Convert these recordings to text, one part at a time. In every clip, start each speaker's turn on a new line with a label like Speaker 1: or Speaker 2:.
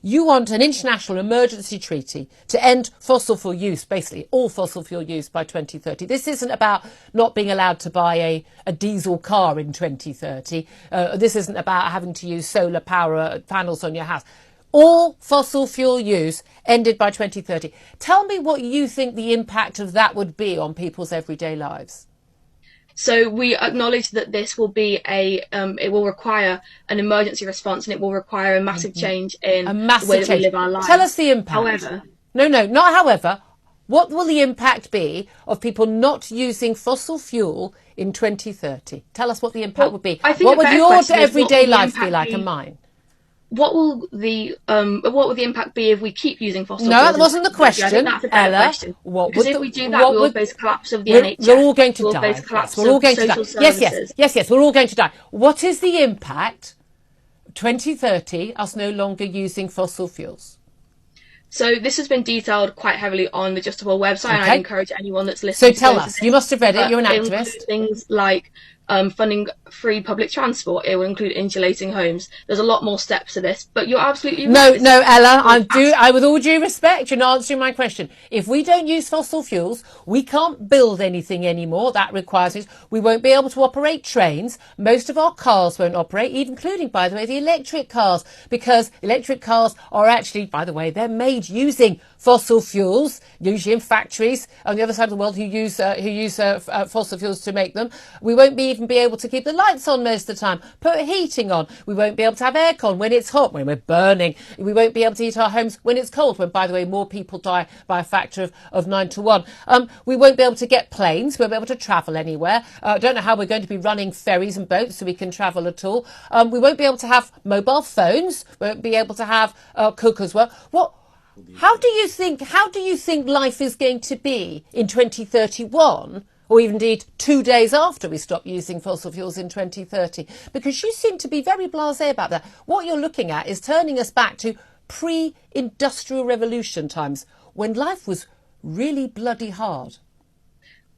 Speaker 1: You want an international emergency treaty to end fossil fuel use, basically all fossil fuel use by 2030. This isn't about not being allowed to buy a diesel car in 2030. This isn't about having to use solar power panels on your house. All fossil fuel use ended by 2030. Tell me what you think the impact of that would be on people's everyday lives.
Speaker 2: So we acknowledge that this will be it will require an emergency response, and it will require a massive change in the way that we live our lives.
Speaker 1: Tell us the impact.
Speaker 2: However,
Speaker 1: no, not however. What will the impact be of people not using fossil fuel in 2030? Tell us what the impact would be. What would your everyday life be like and mine?
Speaker 2: What will the impact be if we keep using fossil fuels?
Speaker 1: No, that wasn't the question,
Speaker 2: I think that's a better
Speaker 1: Ella.
Speaker 2: Question. Because if we do that, we will face a collapse of the NHS.
Speaker 1: We're all going to die.
Speaker 2: Face a collapse
Speaker 1: we're all going
Speaker 2: of
Speaker 1: to die.
Speaker 2: social services.
Speaker 1: Yes, we're all going to die. What is the impact, 2030, us no longer using fossil fuels?
Speaker 2: So this has been detailed quite heavily on the Justable website, and I encourage anyone that's listening
Speaker 1: to tell us. You must have read it. You're an activist.
Speaker 2: Things like funding free public transport. It will include insulating homes. There's a lot more steps to this, but you're absolutely right.
Speaker 1: No, Ella, I with all due respect, you're not answering my question. If we don't use fossil fuels, we can't build anything anymore. That requires it. We won't be able to operate trains. Most of our cars won't operate, including, by the way, the electric cars, because electric cars are actually, by the way, they're made using fossil fuels, usually in factories on the other side of the world who use fossil fuels to make them. We won't even be able to keep the lights on most of the time, put heating on. We won't be able to have aircon when it's hot, when we're burning. We won't be able to heat our homes when it's cold, when, by the way, more people die by a factor of 9 to 1. We won't be able to get planes. We won't be able to travel anywhere. I don't know how we're going to be running ferries and boats so we can travel at all. We won't be able to have mobile phones. We won't be able to have cookers. How do you think life is going to be in 2031, or even indeed 2 days after we stop using fossil fuels in 2030? Because you seem to be very blasé about that. What you're looking at is turning us back to pre-industrial revolution times, when life was really bloody hard.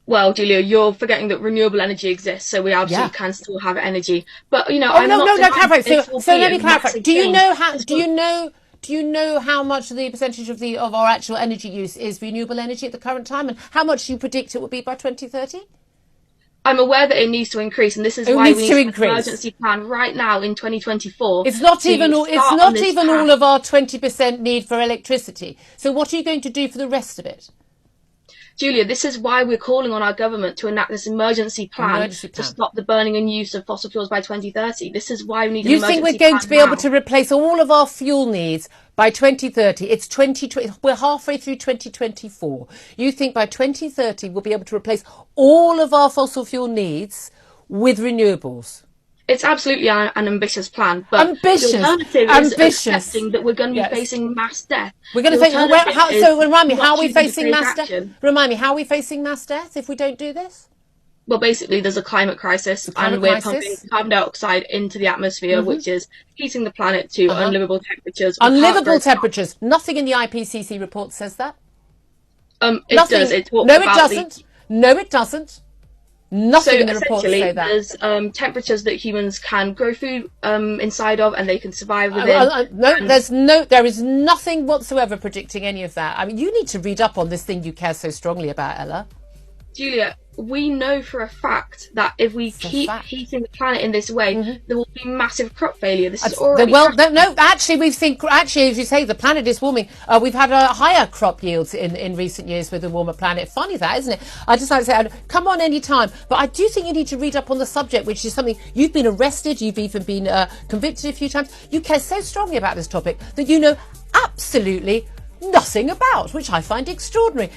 Speaker 2: Well, Julia, you're forgetting that renewable energy exists, so we absolutely can still have energy. But
Speaker 1: no, clarify. So let me clarify. Do you know how much the percentage of our actual energy use is renewable energy at the current time, and how much you predict it will be by 2030?
Speaker 2: I'm aware that it needs to increase, and this is why we need an emergency plan right now in 2024.
Speaker 1: It's not even all of our 20% need for electricity. So what are you going to do for the rest of it?
Speaker 2: Julia, this is why we're calling on our government to enact this emergency plan to stop the burning and use of fossil fuels by 2030. This is why we need an emergency plan.
Speaker 1: You think we're going to be able to replace all of our fuel needs by 2030? It's 2020. We're halfway through 2024. You think by 2030 we'll be able to replace all of our fossil fuel needs with renewables?
Speaker 2: It's absolutely an ambitious plan, but
Speaker 1: ambitious.
Speaker 2: The alternative is accepting that we're going to be facing mass death.
Speaker 1: We're going to face. So remind me, how are we facing mass death? Remind me, how are we facing mass death if we don't do this?
Speaker 2: Well, basically, there's a climate crisis, and we're pumping carbon dioxide into the atmosphere, which is heating the planet to unlivable temperatures.
Speaker 1: Unlivable temperatures. Nothing in the IPCC report says that.
Speaker 2: It does. It talks
Speaker 1: about it doesn't. No, it doesn't. Nothing in the report say that.
Speaker 2: There's temperatures that humans can grow food inside of, and they can survive within.
Speaker 1: There is nothing whatsoever predicting any of that. I mean, you need to read up on this thing you care so strongly about, Ella.
Speaker 2: Julia, we know for a fact that if we keep heating the planet in this way, there will be massive crop failure. This is already
Speaker 1: actually, as you say, the planet is warming. We've had higher crop yields in recent years with a warmer planet. Funny that, isn't it? I just like to say, come on any time. But I do think you need to read up on the subject, which is something you've been arrested, you've even been convicted a few times. You care so strongly about this topic that you know absolutely nothing about, which I find extraordinary.